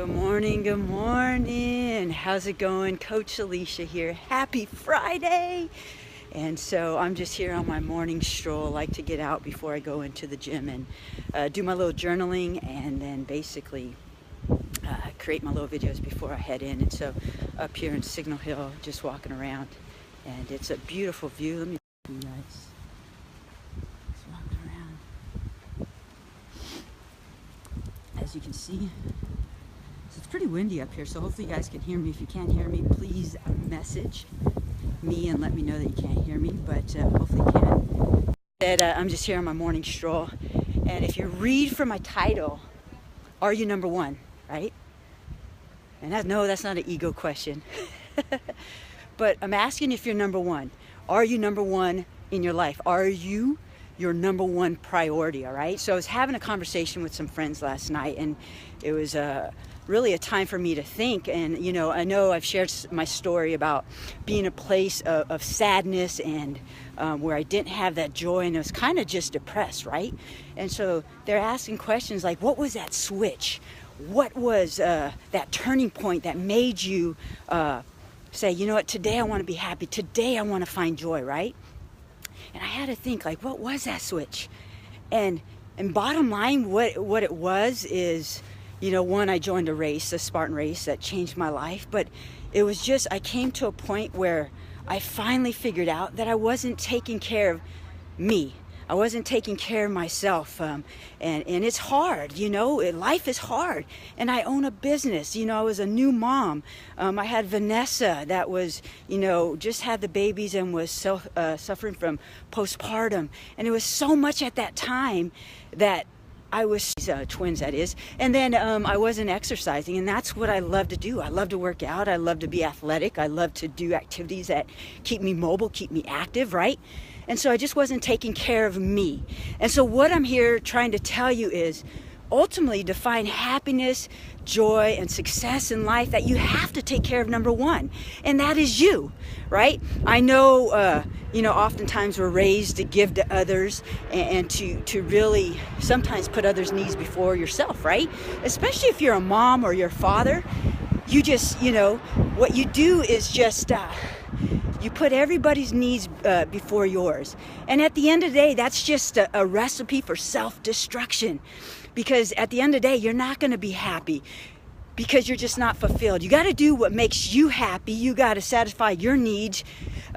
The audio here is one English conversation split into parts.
Good morning, good morning. How's it going? Coach Alisha here. Happy Friday. And so I'm just here on my morning stroll. I like to get out before I go into the gym and do my little journaling and then basically create my little videos before I head in. And so up here in Signal Hill, just walking around, and it's a beautiful view. Let me show you guys. Just walking around. As you can see, it's pretty windy up here, so hopefully you guys can hear me. If you can't hear me, please message me and let me know that you can't hear me, but hopefully you can. I'm just here on my morning stroll, and if you read from my title, are you number one, right? And no, that's not an ego question. But I'm asking if you're number one. Are you number one in your life? Are you your number one priority, all right? So I was having a conversation with some friends last night, and it was really a time for me to think. And you know, I know I've shared my story about being in a place of sadness and where I didn't have that joy, and I was kind of just depressed, right? And so they're asking questions like, what was that switch? What was that turning point that made you say, you know what, today I want to be happy, today I want to find joy, right? And I had to think, like, what was that switch? And bottom line, what it was is, you know, one, I joined a race, a Spartan race that changed my life. But it was just, I came to a point where I finally figured out that I wasn't taking care of me. I wasn't taking care of myself. And it's hard, you know, life is hard. And I own a business. You know, I was a new mom. I had Vanessa that was, you know, just had the babies and was suffering from postpartum. And it was so much at that time that I was twins, that is. And then I wasn't exercising, and that's what I love to do. I love to work out. I love to be athletic. I love to do activities that keep me mobile, keep me active, right? And so I just wasn't taking care of me. And so what I'm here trying to tell you is, ultimately, to find happiness, joy, and success in life, that you have to take care of number one, and that is you, right? I know, you know, oftentimes we're raised to give to others and to really sometimes put others' needs before yourself, right? Especially if you're a mom or your father, you just, you know, what you do is just you put everybody's needs before yours. And at the end of the day, that's just a recipe for self-destruction. Because at the end of the day, you're not going to be happy because you're just not fulfilled. You got to do what makes you happy. You got to satisfy your needs,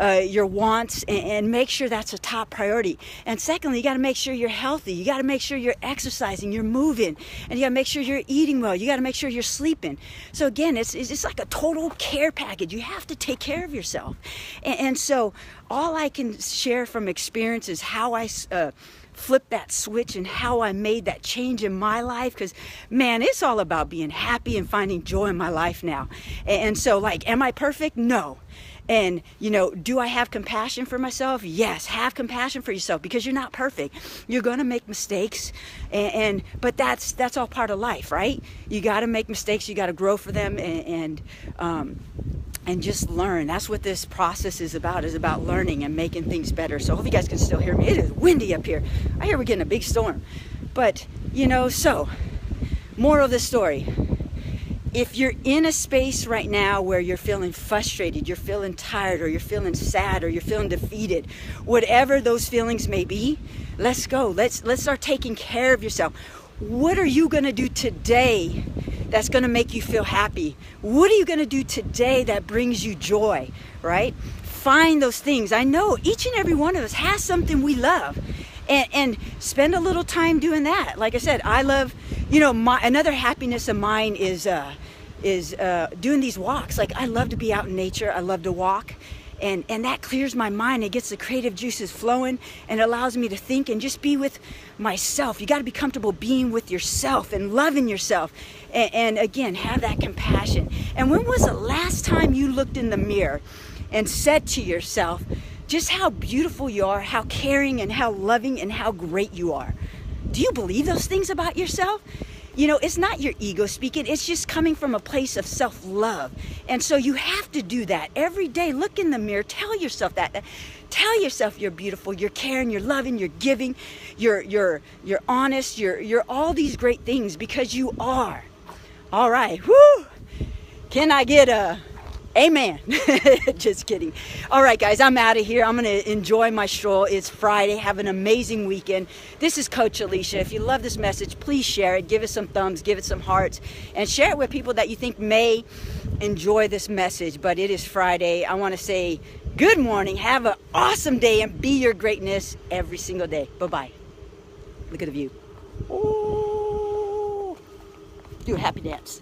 your wants, and make sure that's a top priority. And secondly, you got to make sure you're healthy. You got to make sure you're exercising, you're moving, and you got to make sure you're eating well. You got to make sure you're sleeping. So again, it's like a total care package. You have to take care of yourself. And so all I can share from experience is how I flip that switch and how I made that change in my life, because man, it's all about being happy and finding joy in my life now. And so, like, am I perfect? No. And you know, do I have compassion for myself? Yes. Have compassion for yourself, because you're not perfect. You're going to make mistakes, but that's all part of life, right? You got to make mistakes, you got to grow for them, and just learn. That's what this process is about learning and making things better. So I hope you guys can still hear me. It is windy up here. I hear we're getting a big storm. But, you know, so, moral of the story. If you're in a space right now where you're feeling frustrated, you're feeling tired, or you're feeling sad, or you're feeling defeated, whatever those feelings may be, let's go. Let's start taking care of yourself. What are you going to do today that's going to make you feel happy? What are you going to do today that brings you joy, right? Find those things. I know each and every one of us has something we love, and spend a little time doing that. Like I said, I love, you know, another happiness of mine is doing these walks. Like, I love to be out in nature. I love to walk. And that clears my mind. It gets the creative juices flowing and allows me to think and just be with myself. You got to be comfortable being with yourself and loving yourself. And again, have that compassion. And when was the last time you looked in the mirror and said to yourself just how beautiful you are, how caring and how loving and how great you are? Do you believe those things about yourself? You know, it's not your ego speaking. It's just coming from a place of self-love. And so you have to do that every day. Look in the mirror. Tell yourself that. Tell yourself you're beautiful, you're caring, you're loving, you're giving, you're honest, you're all these great things, because you are. All right. Woo! Can I get a amen? Just kidding. All right, guys, I'm out of here. I'm going to enjoy my stroll. It's Friday. Have an amazing weekend. This is Coach Alisha. If you love this message, please share it. Give it some thumbs. Give it some hearts. And share it with people that you think may enjoy this message. But it is Friday. I want to say good morning. Have an awesome day and be your greatness every single day. Bye-bye. Look at the view. Ooh. Do a happy dance.